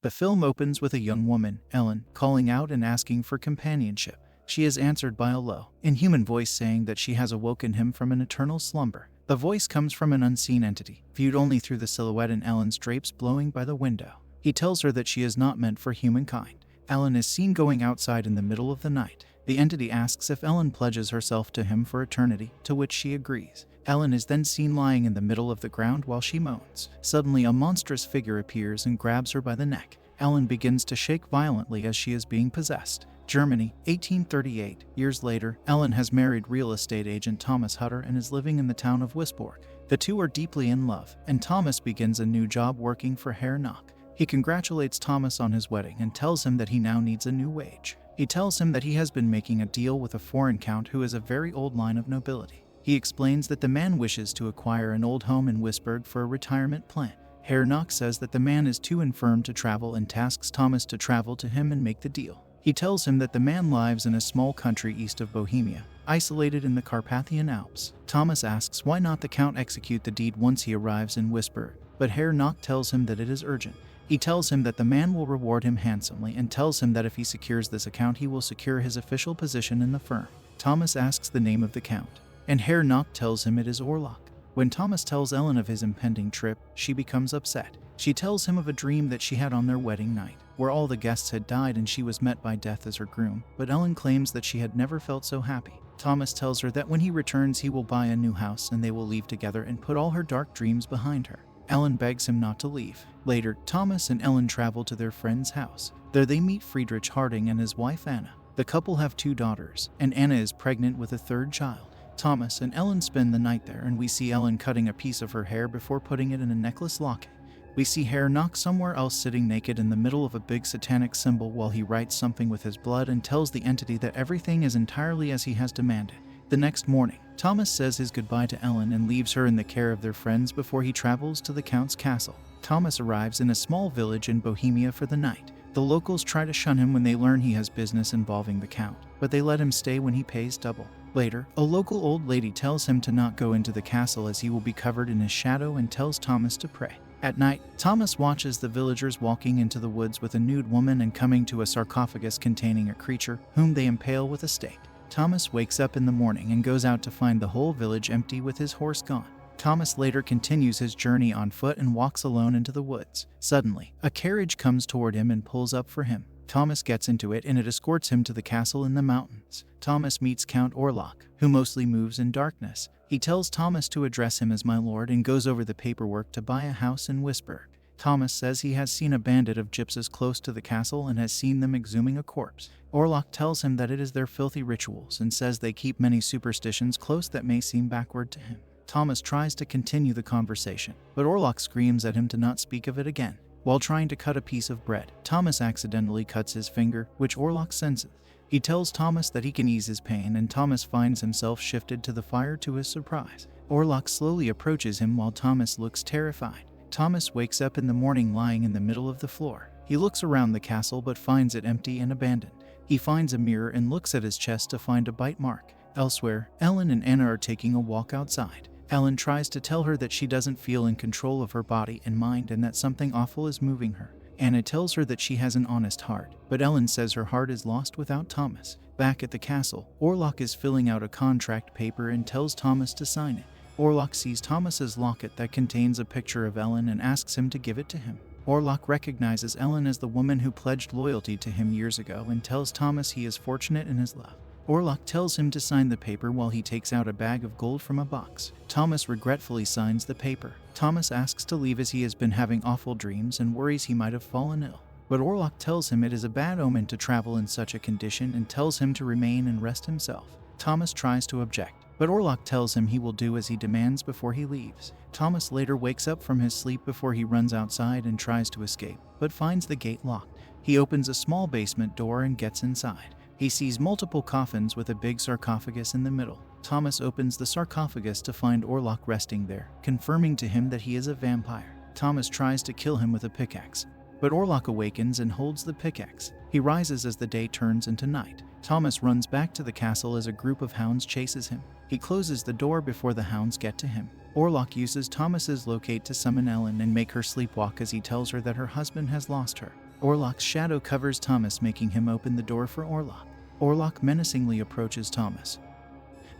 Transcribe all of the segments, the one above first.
The film opens with a young woman, Ellen, calling out and asking for companionship. She is answered by a low, inhuman voice saying that she has awoken him from an eternal slumber. The voice comes from an unseen entity, viewed only through the silhouette in Ellen's drapes blowing by the window. He tells her that she is not meant for humankind. Ellen is seen going outside in the middle of the night. The entity asks if Ellen pledges herself to him for eternity, to which she agrees. Ellen is then seen lying in the middle of the ground while she moans. Suddenly, a monstrous figure appears and grabs her by the neck. Ellen begins to shake violently as she is being possessed. Germany, 1838. Years later, Ellen has married real estate agent Thomas Hutter and is living in the town of Wisborg. The two are deeply in love, and Thomas begins a new job working for Herr Nock. He congratulates Thomas on his wedding and tells him that he now needs a new wage. He tells him that he has been making a deal with a foreign count who is a very old line of nobility. He explains that the man wishes to acquire an old home in Wisborg for a retirement plan. Herr Nock says that the man is too infirm to travel and tasks Thomas to travel to him and make the deal. He tells him that the man lives in a small country east of Bohemia, isolated in the Carpathian Alps. Thomas asks why not the count execute the deed once he arrives in Wisborg, but Herr Nock tells him that it is urgent. He tells him that the man will reward him handsomely and tells him that if he secures this account he will secure his official position in the firm. Thomas asks the name of the count, and Herr Nock tells him it is Orlok. When Thomas tells Ellen of his impending trip, she becomes upset. She tells him of a dream that she had on their wedding night, where all the guests had died and she was met by death as her groom, but Ellen claims that she had never felt so happy. Thomas tells her that when he returns he will buy a new house and they will leave together and put all her dark dreams behind her. Ellen begs him not to leave. Later, Thomas and Ellen travel to their friend's house. There they meet Friedrich Harding and his wife Anna. The couple have 2 daughters, and Anna is pregnant with a 3rd child. Thomas and Ellen spend the night there, and we see Ellen cutting a piece of her hair before putting it in a necklace locket. We see Herr Nock somewhere else sitting naked in the middle of a big satanic symbol while he writes something with his blood and tells the entity that everything is entirely as he has demanded. The next morning, Thomas says his goodbye to Ellen and leaves her in the care of their friends before he travels to the Count's castle. Thomas arrives in a small village in Bohemia for the night. The locals try to shun him when they learn he has business involving the Count, but they let him stay when he pays double. Later, a local old lady tells him to not go into the castle as he will be covered in his shadow and tells Thomas to pray. At night, Thomas watches the villagers walking into the woods with a nude woman and coming to a sarcophagus containing a creature whom they impale with a stake. Thomas wakes up in the morning and goes out to find the whole village empty with his horse gone. Thomas later continues his journey on foot and walks alone into the woods. Suddenly, a carriage comes toward him and pulls up for him. Thomas gets into it and it escorts him to the castle in the mountains. Thomas meets Count Orlok, who mostly moves in darkness. He tells Thomas to address him as my lord and goes over the paperwork to buy a house in Wisborg. Thomas says he has seen a bandit of gypsies close to the castle and has seen them exhuming a corpse. Orlok tells him that it is their filthy rituals and says they keep many superstitions close that may seem backward to him. Thomas tries to continue the conversation, but Orlok screams at him to not speak of it again. While trying to cut a piece of bread, Thomas accidentally cuts his finger, which Orlok senses. He tells Thomas that he can ease his pain, and Thomas finds himself shifted to the fire to his surprise. Orlok slowly approaches him while Thomas looks terrified. Thomas wakes up in the morning lying in the middle of the floor. He looks around the castle but finds it empty and abandoned. He finds a mirror and looks at his chest to find a bite mark. Elsewhere, Ellen and Anna are taking a walk outside. Ellen tries to tell her that she doesn't feel in control of her body and mind and that something awful is moving her. Anna tells her that she has an honest heart, but Ellen says her heart is lost without Thomas. Back at the castle, Orlok is filling out a contract paper and tells Thomas to sign it. Orlok sees Thomas's locket that contains a picture of Ellen and asks him to give it to him. Orlok recognizes Ellen as the woman who pledged loyalty to him years ago and tells Thomas he is fortunate in his love. Orlok tells him to sign the paper while he takes out a bag of gold from a box. Thomas regretfully signs the paper. Thomas asks to leave as he has been having awful dreams and worries he might have fallen ill. But Orlok tells him it is a bad omen to travel in such a condition and tells him to remain and rest himself. Thomas tries to object, but Orlok tells him he will do as he demands before he leaves. Thomas later wakes up from his sleep before he runs outside and tries to escape, but finds the gate locked. He opens a small basement door and gets inside. He sees multiple coffins with a big sarcophagus in the middle. Thomas opens the sarcophagus to find Orlok resting there, confirming to him that he is a vampire. Thomas tries to kill him with a pickaxe, but Orlok awakens and holds the pickaxe. He rises as the day turns into night. Thomas runs back to the castle as a group of hounds chases him. He closes the door before the hounds get to him. Orlok uses Thomas's locate to summon Ellen and make her sleepwalk as he tells her that her husband has lost her. Orlok's shadow covers Thomas, making him open the door for Orlok. Orlok menacingly approaches Thomas,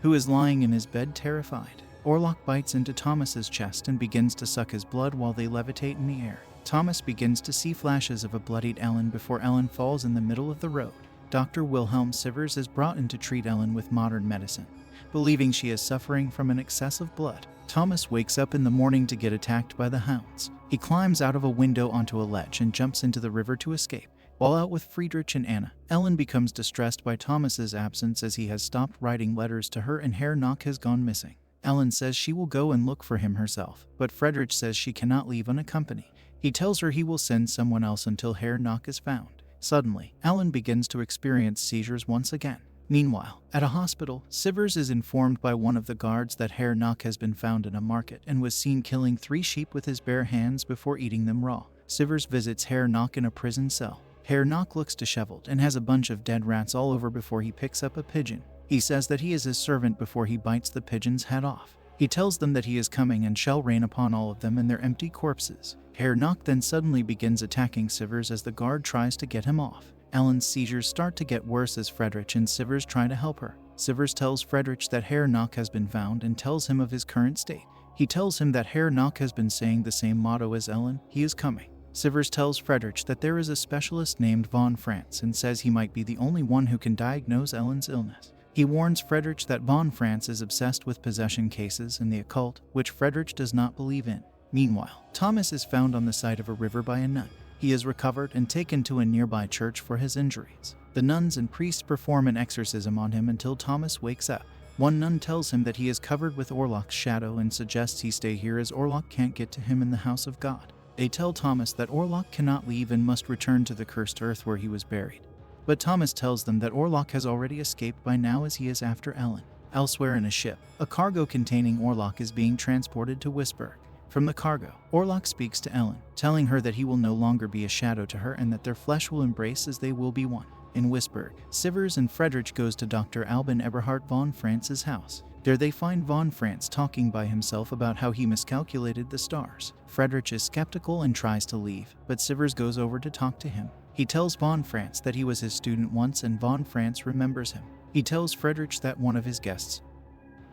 who is lying in his bed terrified. Orlok bites into Thomas's chest and begins to suck his blood while they levitate in the air. Thomas begins to see flashes of a bloodied Ellen before Ellen falls in the middle of the road. Dr. Wilhelm Sivers is brought in to treat Ellen with modern medicine, believing she is suffering from an excess of blood. Thomas wakes up in the morning to get attacked by the hounds. He climbs out of a window onto a ledge and jumps into the river to escape. While out with Friedrich and Anna, Ellen becomes distressed by Thomas's absence as he has stopped writing letters to her and Herr Nock has gone missing. Ellen says she will go and look for him herself, but Friedrich says she cannot leave unaccompanied. He tells her he will send someone else until Herr Nock is found. Suddenly, Ellen begins to experience seizures once again. Meanwhile, at a hospital, Sivers is informed by one of the guards that Herr Nock has been found in a market and was seen killing 3 sheep with his bare hands before eating them raw. Sivers visits Herr Nock in a prison cell. Herr Nock looks disheveled and has a bunch of dead rats all over before he picks up a pigeon. He says that he is his servant before he bites the pigeon's head off. He tells them that he is coming and shall rain upon all of them and their empty corpses. Herr Nock then suddenly begins attacking Sivers as the guard tries to get him off. Ellen's seizures start to get worse as Friedrich and Sivers try to help her. Sivers tells Friedrich that Herr Nock has been found and tells him of his current state. He tells him that Herr Nock has been saying the same motto as Ellen, he is coming. Sivers tells Friedrich that there is a specialist named von Franz and says he might be the only one who can diagnose Ellen's illness. He warns Friedrich that von Franz is obsessed with possession cases and the occult, which Friedrich does not believe in. Meanwhile, Thomas is found on the side of a river by a nun. He is recovered and taken to a nearby church for his injuries. The nuns and priests perform an exorcism on him until Thomas wakes up. One nun tells him that he is covered with Orlok's shadow and suggests he stay here as Orlok can't get to him in the house of God. They tell Thomas that Orlok cannot leave and must return to the cursed earth where he was buried. But Thomas tells them that Orlok has already escaped by now as he is after Ellen. Elsewhere in a ship, a cargo containing Orlok is being transported to Wisburg. From the cargo, Orlok speaks to Ellen, telling her that he will no longer be a shadow to her and that their flesh will embrace as they will be one. In Wisburg, Sivers and Friedrich goes to Dr. Albin Eberhard von Franz's house. There they find von Franz talking by himself about how he miscalculated the stars. Friedrich is skeptical and tries to leave, but Sivers goes over to talk to him. He tells von Franz that he was his student once and von Franz remembers him. He tells Friedrich that one of his guests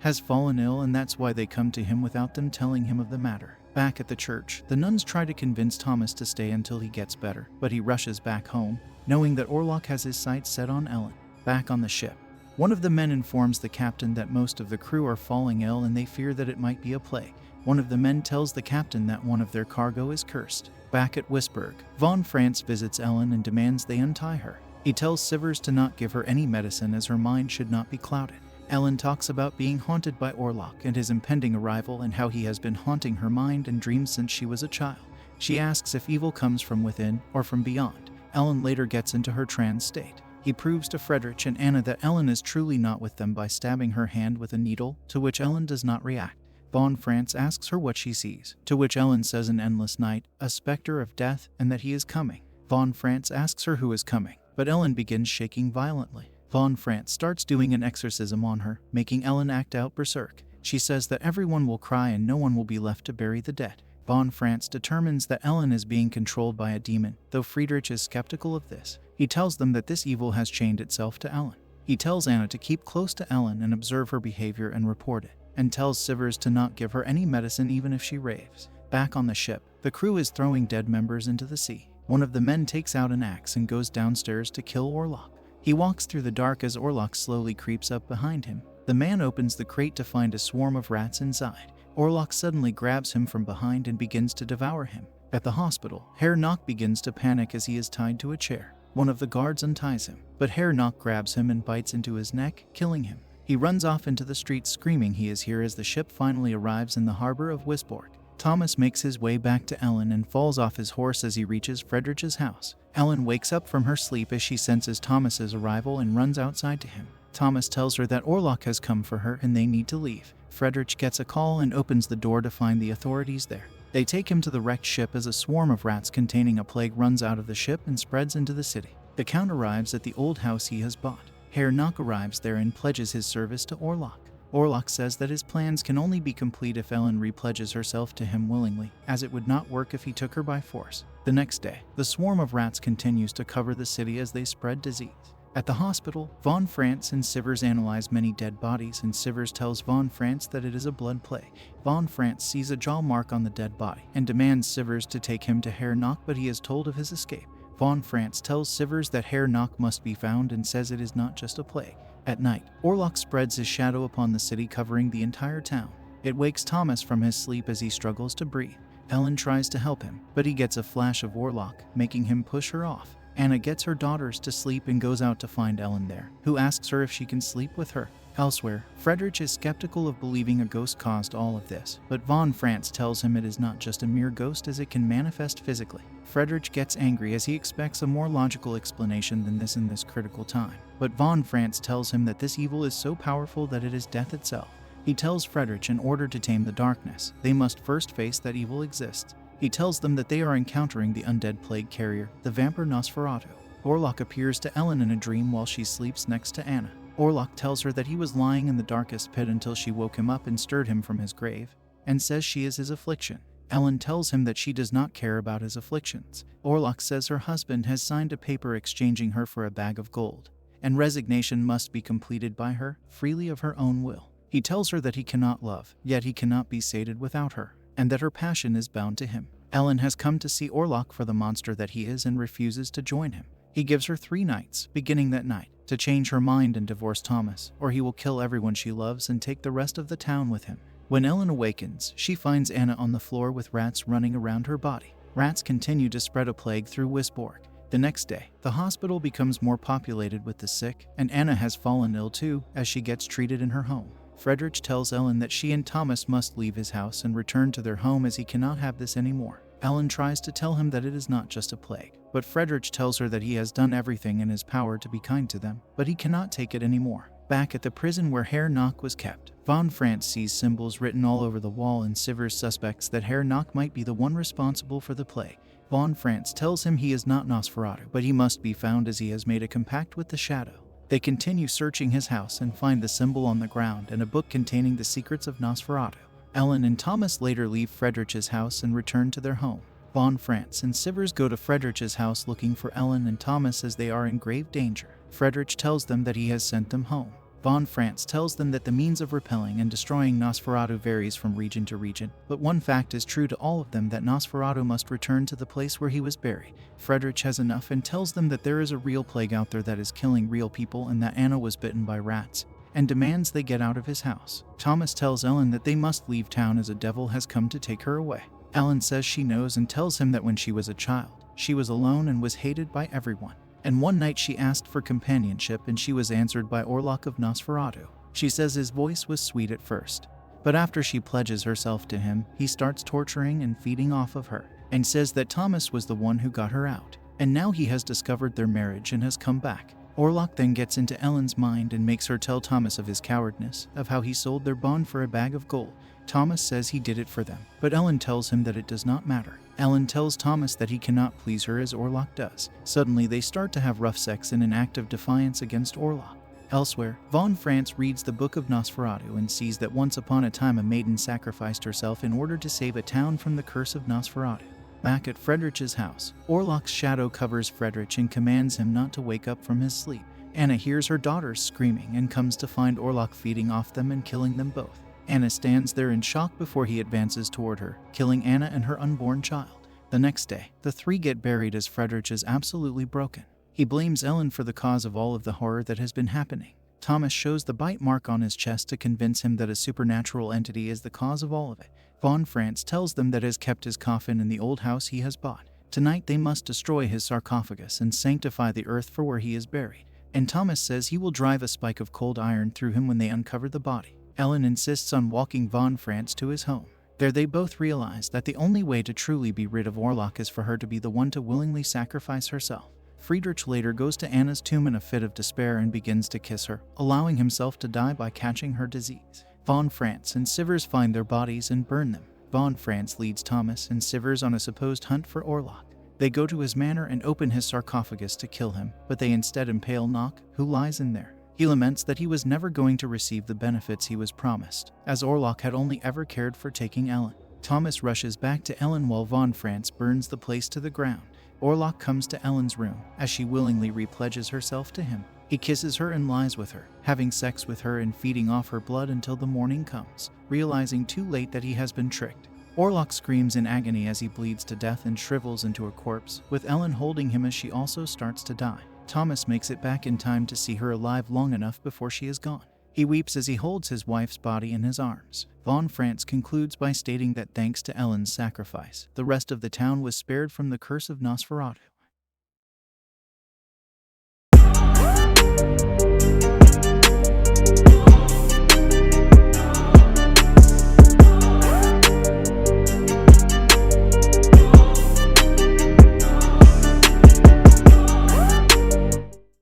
has fallen ill and that's why they come to him without them telling him of the matter. Back at the church, the nuns try to convince Thomas to stay until he gets better, but he rushes back home, knowing that Orlok has his sights set on Ellen. Back on the ship, one of the men informs the captain that most of the crew are falling ill and they fear that it might be a plague. One of the men tells the captain that one of their cargo is cursed. Back at Wisburg, von Franz visits Ellen and demands they untie her. He tells Sivers to not give her any medicine as her mind should not be clouded. Ellen talks about being haunted by Orlok and his impending arrival and how he has been haunting her mind and dreams since she was a child. She asks if evil comes from within or from beyond. Ellen later gets into her trance state. He proves to Friedrich and Anna that Ellen is truly not with them by stabbing her hand with a needle, to which Ellen does not react. Von Franz asks her what she sees, to which Ellen says an endless night, a specter of death, and that he is coming. Von Franz asks her who is coming, but Ellen begins shaking violently. Von Franz starts doing an exorcism on her, making Ellen act out berserk. She says that everyone will cry and no one will be left to bury the dead. Von Franz determines that Ellen is being controlled by a demon, though Friedrich is skeptical of this. He tells them that this evil has chained itself to Ellen. He tells Anna to keep close to Ellen and observe her behavior and report it, and tells Sivers to not give her any medicine even if she raves. Back on the ship, the crew is throwing dead members into the sea. One of the men takes out an axe and goes downstairs to kill Orlok. He walks through the dark as Orlok slowly creeps up behind him. The man opens the crate to find a swarm of rats inside. Orlok suddenly grabs him from behind and begins to devour him. At the hospital, Herr Nock begins to panic as he is tied to a chair. One of the guards unties him, but Herr Nock grabs him and bites into his neck, killing him. He runs off into the street screaming he is here as the ship finally arrives in the harbor of Wisborg. Thomas makes his way back to Ellen and falls off his horse as he reaches Friedrich's house. Ellen wakes up from her sleep as she senses Thomas's arrival and runs outside to him. Thomas tells her that Orlok has come for her and they need to leave. Friedrich gets a call and opens the door to find the authorities there. They take him to the wrecked ship as a swarm of rats containing a plague runs out of the ship and spreads into the city. The Count arrives at the old house he has bought. Herr Nock arrives there and pledges his service to Orlok. Orlok says that his plans can only be complete if Ellen repledges herself to him willingly, as it would not work if he took her by force. The next day, the swarm of rats continues to cover the city as they spread disease. At the hospital, Von France and Sivers analyze many dead bodies, and Sivers tells Von France that it is a blood plague. Von France sees a jaw mark on the dead body and demands Sivers to take him to Herr Nock, but he is told of his escape. Von France tells Sivers that Herr Nock must be found and says it is not just a plague. At night, Orlok spreads his shadow upon the city, covering the entire town. It wakes Thomas from his sleep as he struggles to breathe. Ellen tries to help him, but he gets a flash of Orlok, making him push her off. Anna gets her daughters to sleep and goes out to find Ellen there, who asks her if she can sleep with her. Elsewhere, Friedrich is skeptical of believing a ghost caused all of this, but Von France tells him it is not just a mere ghost as it can manifest physically. Friedrich gets angry as he expects a more logical explanation than this in this critical time, but Von France tells him that this evil is so powerful that it is death itself. He tells Friedrich in order to tame the darkness, they must first face that evil exists. He tells them that they are encountering the undead plague carrier, the vampire Nosferatu. Orlok appears to Ellen in a dream while she sleeps next to Anna. Orlok tells her that he was lying in the darkest pit until she woke him up and stirred him from his grave, and says she is his affliction. Ellen tells him that she does not care about his afflictions. Orlok says her husband has signed a paper exchanging her for a bag of gold, and resignation must be completed by her, freely of her own will. He tells her that he cannot love, yet he cannot be sated without her, and that her passion is bound to him. Ellen has come to see Orlok for the monster that he is and refuses to join him. He gives her 3 nights, beginning that night, to change her mind and divorce Thomas, or he will kill everyone she loves and take the rest of the town with him. When Ellen awakens, she finds Anna on the floor with rats running around her body. Rats continue to spread a plague through Wisborg. The next day, the hospital becomes more populated with the sick, and Anna has fallen ill too, as she gets treated in her home. Friedrich tells Ellen that she and Thomas must leave his house and return to their home as he cannot have this anymore. Ellen tries to tell him that it is not just a plague, but Friedrich tells her that he has done everything in his power to be kind to them, but he cannot take it anymore. Back at the prison where Herr Nock was kept, Von France sees symbols written all over the wall, and Sivers suspects that Herr Nock might be the one responsible for the plague. Von France tells him he is not Nosferatu, but he must be found as he has made a compact with the shadow. They continue searching his house and find the symbol on the ground and a book containing the secrets of Nosferatu. Ellen and Thomas later leave Friedrich's house and return to their home. Von France and Sivers go to Friedrich's house looking for Ellen and Thomas as they are in grave danger. Friedrich tells them that he has sent them home. Von France tells them that the means of repelling and destroying Nosferatu varies from region to region, but one fact is true to all of them, that Nosferatu must return to the place where he was buried. Friedrich has enough and tells them that there is a real plague out there that is killing real people and that Anna was bitten by rats, and demands they get out of his house. Thomas tells Ellen that they must leave town as a devil has come to take her away. Ellen says she knows and tells him that when she was a child, she was alone and was hated by everyone. And one night she asked for companionship and she was answered by Orlok of Nosferatu. She says his voice was sweet at first, but after she pledges herself to him, he starts torturing and feeding off of her, and says that Thomas was the one who got her out, and now he has discovered their marriage and has come back. Orlok then gets into Ellen's mind and makes her tell Thomas of his cowardness, of how he sold their bond for a bag of gold. Thomas says he did it for them, but Ellen tells him that it does not matter. Ellen tells Thomas that he cannot please her as Orlok does. Suddenly they start to have rough sex in an act of defiance against Orlok. Elsewhere, Von France reads the Book of Nosferatu and sees that once upon a time a maiden sacrificed herself in order to save a town from the curse of Nosferatu. Back at Friedrich's house, Orlok's shadow covers Friedrich and commands him not to wake up from his sleep. Anna hears her daughters screaming and comes to find Orlok feeding off them and killing them both. Anna stands there in shock before he advances toward her, killing Anna and her unborn child. The next day, the 3 get buried as Friedrich is absolutely broken. He blames Ellen for the cause of all of the horror that has been happening. Thomas shows the bite mark on his chest to convince him that a supernatural entity is the cause of all of it. Von France tells them that has kept his coffin in the old house he has bought. Tonight they must destroy his sarcophagus and sanctify the earth for where he is buried. And Thomas says he will drive a spike of cold iron through him when they uncover the body. Ellen insists on walking Von France to his home. There they both realize that the only way to truly be rid of Orlok is for her to be the one to willingly sacrifice herself. Friedrich later goes to Anna's tomb in a fit of despair and begins to kiss her, allowing himself to die by catching her disease. Von France and Sivers find their bodies and burn them. Von France leads Thomas and Sivers on a supposed hunt for Orlok. They go to his manor and open his sarcophagus to kill him, but they instead impale Nock, who lies in there. He laments that he was never going to receive the benefits he was promised, as Orlok had only ever cared for taking Ellen. Thomas rushes back to Ellen while Von France burns the place to the ground. Orlok comes to Ellen's room as she willingly repledges herself to him. He kisses her and lies with her, having sex with her and feeding off her blood until the morning comes, realizing too late that he has been tricked. Orlok screams in agony as he bleeds to death and shrivels into a corpse, with Ellen holding him as she also starts to die. Thomas makes it back in time to see her alive long enough before she is gone. He weeps as he holds his wife's body in his arms. Von France concludes by stating that thanks to Ellen's sacrifice, the rest of the town was spared from the curse of Nosferatu.